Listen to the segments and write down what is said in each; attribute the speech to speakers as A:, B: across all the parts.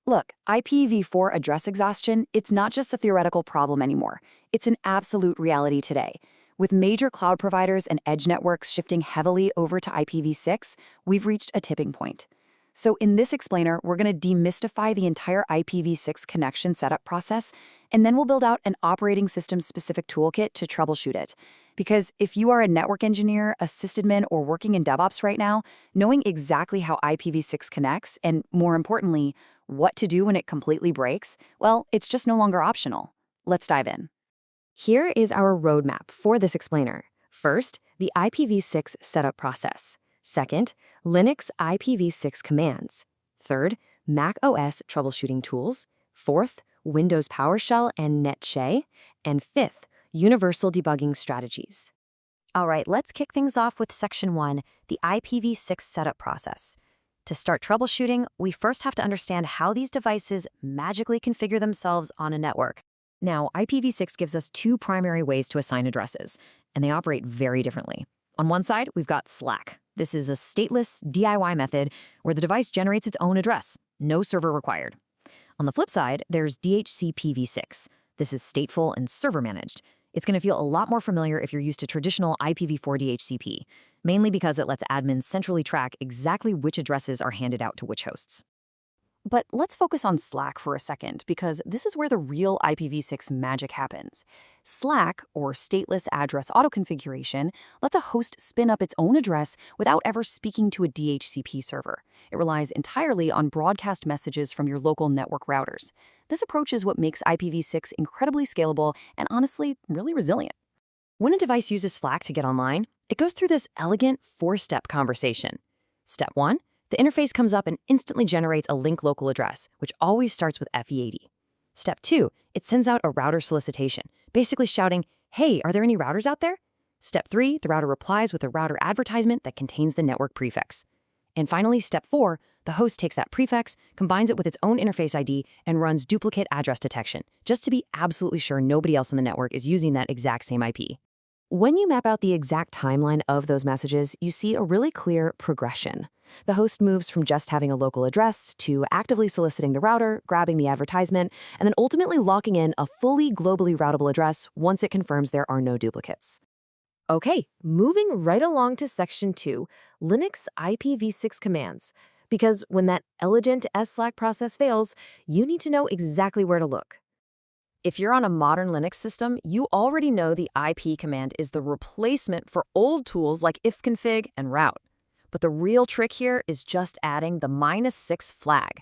A: Look, IPv4 address exhaustion, it's not just a theoretical problem anymore. It's an absolute reality today. With major cloud providers and edge networks shifting heavily over to IPv6, we've reached a tipping point. So in this explainer, we're going to demystify the entire IPv6 connection setup process, and then we'll build out an operating system-specific toolkit to troubleshoot it. Because if you are a network engineer, a sysadmin, or working in DevOps right now, knowing exactly how IPv6 connects, and more importantly, what to do when it completely breaks, well, it's just no longer optional. Let's dive in.
B: Here is our roadmap for this explainer. First, the IPv6 setup process. Second, Linux IPv6 commands. Third, Mac OS troubleshooting tools. Fourth, Windows PowerShell and NetShay. And fifth, universal debugging strategies. All right, let's kick things off with Section 1, the IPv6 setup process. To start troubleshooting, we first have to understand how these devices magically configure themselves on a network. Now, IPv6 gives us two primary ways to assign addresses, and they operate very differently. On one side, we've got SLAAC. This is a stateless DIY method where the device generates its own address, no server required. On the flip side, there's DHCPv6. This is stateful and server managed. It's going to feel a lot more familiar if you're used to traditional IPv4 DHCP, mainly because it lets admins centrally track exactly which addresses are handed out to which hosts. But let's focus on SLAAC for a second, because this is where the real IPv6 magic happens. SLAAC, or Stateless Address Auto-Configuration, lets a host spin up its own address without ever speaking to a DHCP server. It relies entirely on broadcast messages from your local network routers. This approach is what makes IPv6 incredibly scalable and honestly, really resilient. When a device uses SLAAC to get online, it goes through this elegant four-step conversation. Step 1. The interface comes up and instantly generates a link local address, which always starts with FE80. Step 2, it sends out a router solicitation, basically shouting, "Hey, are there any routers out there?" Step 3, the router replies with a router advertisement that contains the network prefix. And finally, Step 4, the host takes that prefix, combines it with its own interface ID, and runs duplicate address detection, just to be absolutely sure nobody else in the network is using that exact same IP. When you map out the exact timeline of those messages, you see a really clear progression. The host moves from just having a local address to actively soliciting the router, grabbing the advertisement, and then ultimately locking in a fully globally routable address once it confirms there are no duplicates. Okay, moving right along to Section 2, Linux IPv6 commands. Because when that elegant SLAAC process fails, you need to know exactly where to look. If you're on a modern Linux system, you already know the IP command is the replacement for old tools like ifconfig and route. But the real trick here is just adding the -6 flag.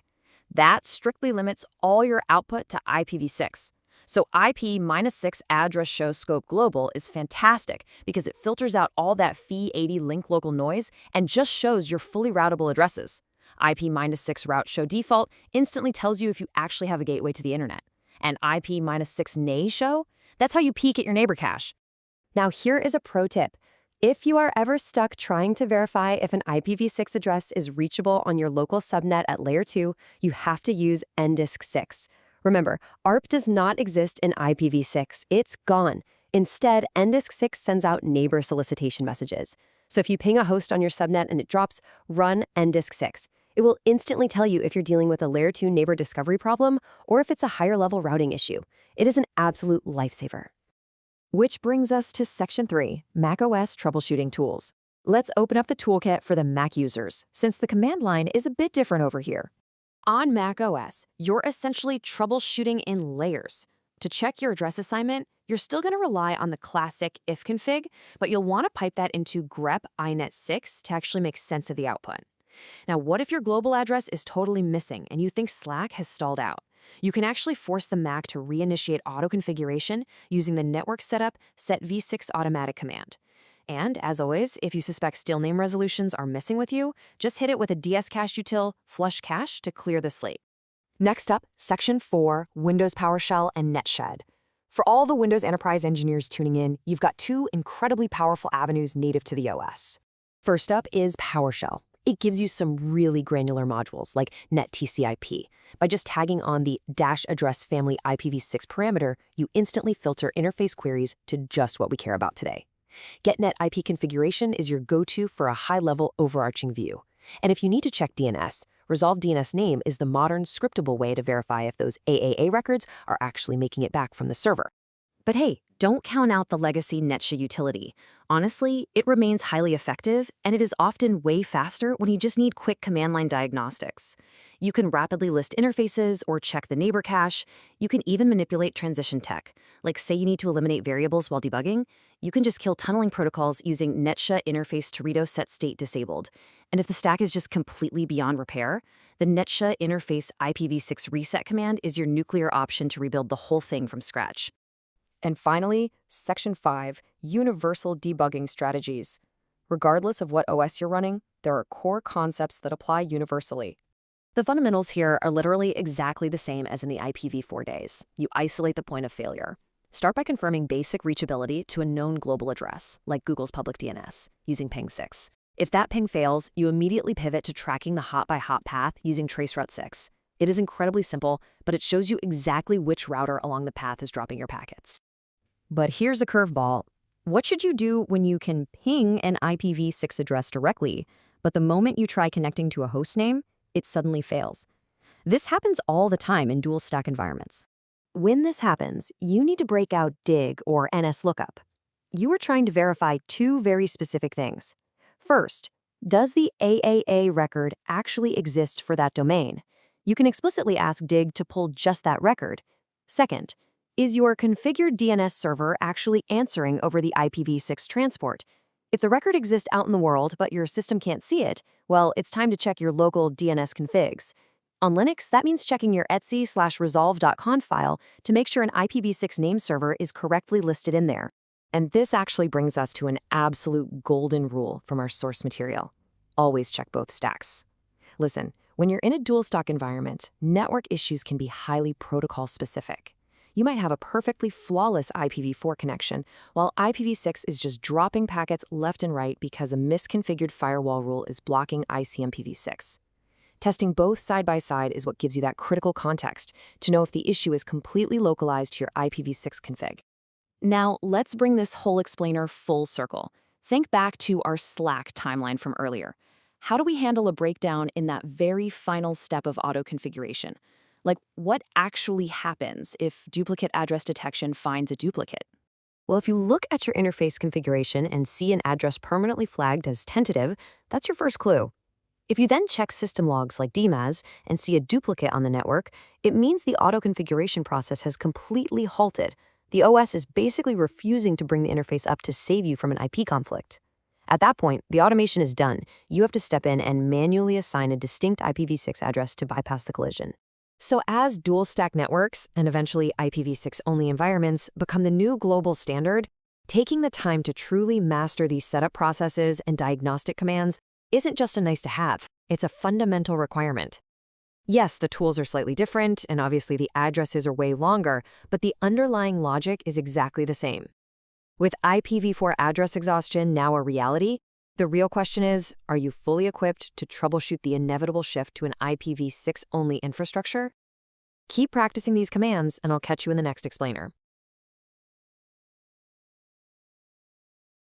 B: That strictly limits all your output to IPv6. So IP-6 address show scope global is fantastic because it filters out all that FE80 link local noise and just shows your fully routable addresses. IP-6 route show default instantly tells you if you actually have a gateway to the internet. And IP-6 nay show, that's how you peek at your neighbor cache. Now here is a pro tip. If you are ever stuck trying to verify if an IPv6 address is reachable on your local subnet at Layer 2, you have to use NDisk6. Remember, ARP does not exist in IPv6. It's gone. Instead, NDisk6 sends out neighbor solicitation messages. So if you ping a host on your subnet and it drops, run NDisk6. It will instantly tell you if you're dealing with a Layer 2 neighbor discovery problem or if it's a higher-level routing issue. It is an absolute lifesaver. Which brings us to Section 3, Mac OS troubleshooting tools. Let's open up the toolkit for the Mac users, since the command line is a bit different over here. On Mac OS, you're essentially troubleshooting in layers. To check your address assignment, you're still going to rely on the classic ifconfig, but you'll want to pipe that into grep inet6 to actually make sense of the output. Now, what if your global address is totally missing and you think SLAAC has stalled out? You can actually force the Mac to reinitiate auto-configuration using the network setup setv6 automatic command. And, as always, if you suspect stale name resolutions are messing with you, just hit it with a dscache util flush cache to clear the slate. Next up, Section 4, Windows PowerShell and NetShed. For all the Windows Enterprise engineers tuning in, you've got two incredibly powerful avenues native to the OS. First up is PowerShell. It gives you some really granular modules like netTCP. By just tagging on the -address family IPv6 parameter, you instantly filter interface queries to just what we care about today. GetNet IP configuration is your go-to for a high-level overarching view. And if you need to check DNS, Resolve DNS name is the modern scriptable way to verify if those AAA records are actually making it back from the server. But hey, don't count out the legacy Netsha utility. Honestly, it remains highly effective, and it is often way faster when you just need quick command line diagnostics. You can rapidly list interfaces or check the neighbor cache. You can even manipulate transition tech. Like say you need to eliminate variables while debugging, you can just kill tunneling protocols using Netsha interface Torito set state disabled. And if the stack is just completely beyond repair, the Netsha interface IPv6 reset command is your nuclear option to rebuild the whole thing from scratch. And finally, Section 5, Universal Debugging Strategies. Regardless of what OS you're running, there are core concepts that apply universally. The fundamentals here are literally exactly the same as in the IPv4 days. You isolate the point of failure. Start by confirming basic reachability to a known global address, like Google's public DNS, using ping 6. If that ping fails, you immediately pivot to tracking the hop-by-hop path using traceroute 6. It is incredibly simple, but it shows you exactly which router along the path is dropping your packets. But here's a curveball. What should you do when you can ping an IPv6 address directly, but the moment you try connecting to a hostname, it suddenly fails? This happens all the time in dual stack environments. When this happens, you need to break out DIG or NSLOOKUP. You are trying to verify two very specific things. First, does the AAA record actually exist for that domain? You can explicitly ask DIG to pull just that record. Second, is your configured DNS server actually answering over the IPv6 transport? If the record exists out in the world but your system can't see it, well, it's time to check your local DNS configs. On Linux, that means checking your etc/resolve.conf file to make sure an IPv6 name server is correctly listed in there. And this actually brings us to an absolute golden rule from our source material. Always check both stacks. Listen, when you're in a dual stack environment, network issues can be highly protocol specific. You might have a perfectly flawless IPv4 connection, while IPv6 is just dropping packets left and right because a misconfigured firewall rule is blocking ICMPv6. Testing both side by side is what gives you that critical context to know if the issue is completely localized to your IPv6 config. Now, let's bring this whole explainer full circle. Think back to our SLAAC timeline from earlier. How do we handle a breakdown in that very final step of auto-configuration? Like, what actually happens if duplicate address detection finds a duplicate? Well, if you look at your interface configuration and see an address permanently flagged as tentative, that's your first clue. If you then check system logs like DMAS and see a duplicate on the network, it means the auto-configuration process has completely halted. The OS is basically refusing to bring the interface up to save you from an IP conflict. At that point, the automation is done. You have to step in and manually assign a distinct IPv6 address to bypass the collision. So as dual stack networks, and eventually IPv6 only environments, become the new global standard, taking the time to truly master these setup processes and diagnostic commands isn't just a nice to have, it's a fundamental requirement. Yes, the tools are slightly different, and obviously the addresses are way longer, but the underlying logic is exactly the same. With IPv4 address exhaustion now a reality, the real question is, are you fully equipped to troubleshoot the inevitable shift to an IPv6 only infrastructure? Keep practicing these commands, and I'll catch you in the next explainer.